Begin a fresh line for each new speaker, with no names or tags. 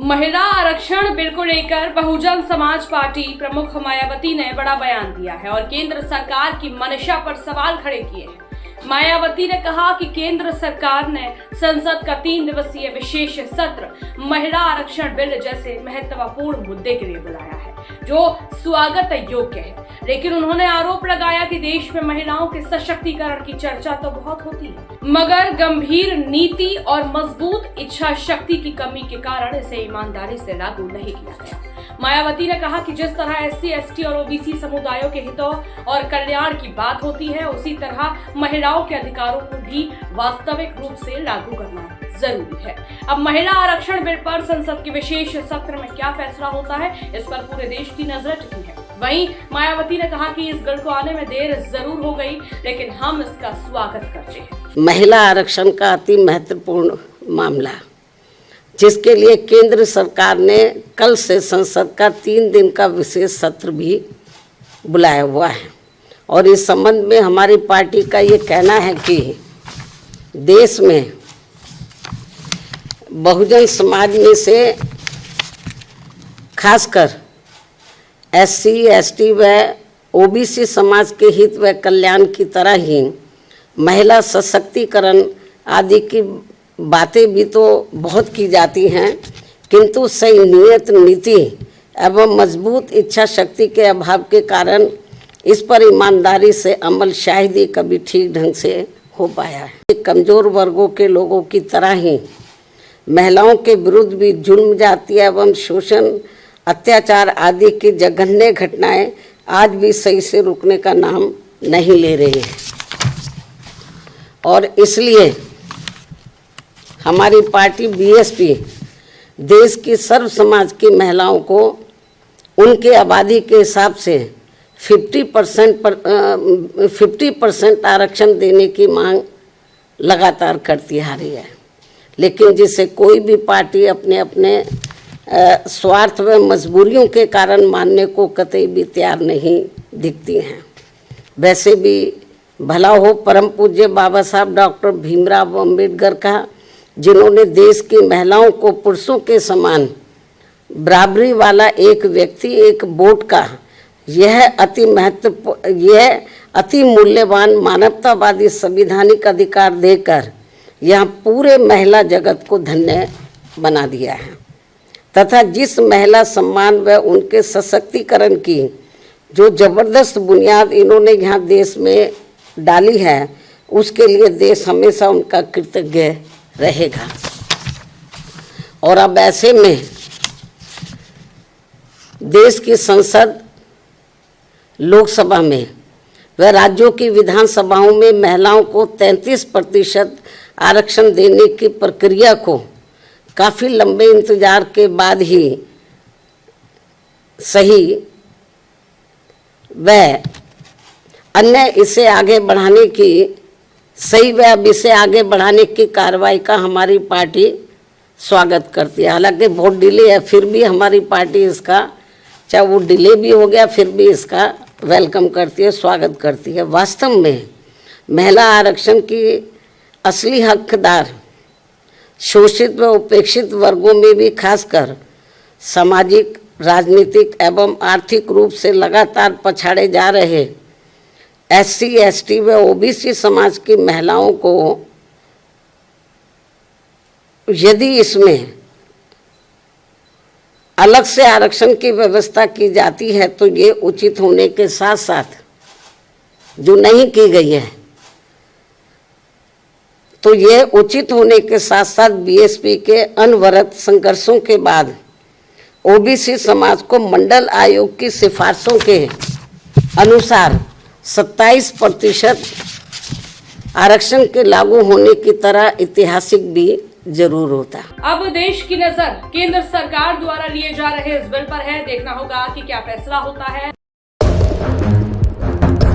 महिला आरक्षण बिल को लेकर बहुजन समाज पार्टी प्रमुख मायावती ने बड़ा बयान दिया है और केंद्र सरकार की मंशा पर सवाल खड़े किए हैं। मायावती ने कहा कि केंद्र सरकार ने संसद का 3 दिवसीय विशेष सत्र महिला आरक्षण बिल जैसे महत्वपूर्ण मुद्दे के लिए बुलाया है, जो स्वागत योग्य है। लेकिन उन्होंने आरोप लगाया कि देश में महिलाओं के सशक्तिकरण की चर्चा तो बहुत होती है, मगर गंभीर नीति और मजबूत इच्छा शक्ति की कमी के कारण इसे ईमानदारी से लागू नहीं किया गया। मायावती ने कहा कि जिस तरह एससी, एसटी और ओबीसी समुदायों के हितों और कल्याण की बात होती है, उसी तरह महिलाओं के अधिकारों को भी वास्तविक रूप से लागू करना जरूरी है। अब महिला आरक्षण बिल पर संसद के विशेष सत्र में क्या फैसला होता है, इस पर पूरे देश की नजर टिकी है। वहीं मायावती ने कहा कि इस बिल को आने में देर जरूर हो गई, लेकिन हम इसका स्वागत करते हैं।
महिला आरक्षण का अति महत्वपूर्ण मामला, जिसके लिए केंद्र सरकार ने कल से संसद का 3 दिन का विशेष सत्र भी बुलाया हुआ है और इस संबंध में हमारी पार्टी का ये कहना है कि देश में बहुजन समाज में से खासकर एससी, एसटी व ओबीसी समाज के हित व कल्याण की तरह ही महिला सशक्तिकरण आदि की बातें भी तो बहुत की जाती हैं, किंतु सही नियत नीति एवं मजबूत इच्छा शक्ति के अभाव के कारण इस पर ईमानदारी से अमल शायद ही कभी ठीक ढंग से हो पाया है। कमज़ोर वर्गों के लोगों की तरह ही महिलाओं के विरुद्ध भी जुल्म, जाति एवं शोषण, अत्याचार आदि की जघन्य घटनाएं आज भी सही से रुकने का नाम नहीं ले रही हैं और इसलिए हमारी पार्टी बीएसपी देश की सर्व समाज की महिलाओं को उनके आबादी के हिसाब से 50% आरक्षण देने की मांग लगातार करती आ रही है, लेकिन जिसे कोई भी पार्टी अपने अपने स्वार्थ व मजबूरियों के कारण मानने को कतई भी तैयार नहीं दिखती हैं। वैसे भी भला हो परम पूज्य बाबा साहब डॉक्टर भीमराव अम्बेडकर का, जिन्होंने देश की महिलाओं को पुरुषों के समान बराबरी वाला एक व्यक्ति, एक वोट का यह अति मूल्यवान मानवतावादी संवैधानिक अधिकार देकर यहाँ पूरे महिला जगत को धन्य बना दिया है तथा जिस महिला सम्मान व उनके सशक्तिकरण की जो जबरदस्त बुनियाद इन्होंने यहाँ देश में डाली है, उसके लिए देश हमेशा उनका कृतज्ञ रहेगा। और अब ऐसे में देश की संसद, लोकसभा में व राज्यों की विधानसभाओं में महिलाओं को 33% आरक्षण देने की प्रक्रिया को काफ़ी लंबे इंतजार के बाद ही सही व अन्य इसे आगे बढ़ाने की कार्रवाई का हमारी पार्टी स्वागत करती है। हालांकि बहुत डिले है, फिर भी हमारी पार्टी इसका, चाहे वो डिले भी हो गया, फिर भी इसका वेलकम करती है, स्वागत करती है। वास्तव में महिला आरक्षण की असली हकदार शोषित व उपेक्षित वर्गों में भी खासकर सामाजिक, राजनीतिक एवं आर्थिक रूप से लगातार पछाड़े जा रहे एससी, एसटी व ओबीसी समाज की महिलाओं को यदि इसमें अलग से आरक्षण की व्यवस्था की जाती है तो ये उचित होने के साथ साथ, जो नहीं की गई है, तो ये उचित होने के साथ साथ बीएसपी के अनवरत संघर्षों के बाद ओबीसी समाज को मंडल आयोग की सिफारिशों के अनुसार 27% आरक्षण के लागू होने की तरह ऐतिहासिक भी जरूर होता।
अब देश की नजर केंद्र सरकार द्वारा लिए जा रहे इस बिल पर है। देखना होगा कि क्या फैसला होता है।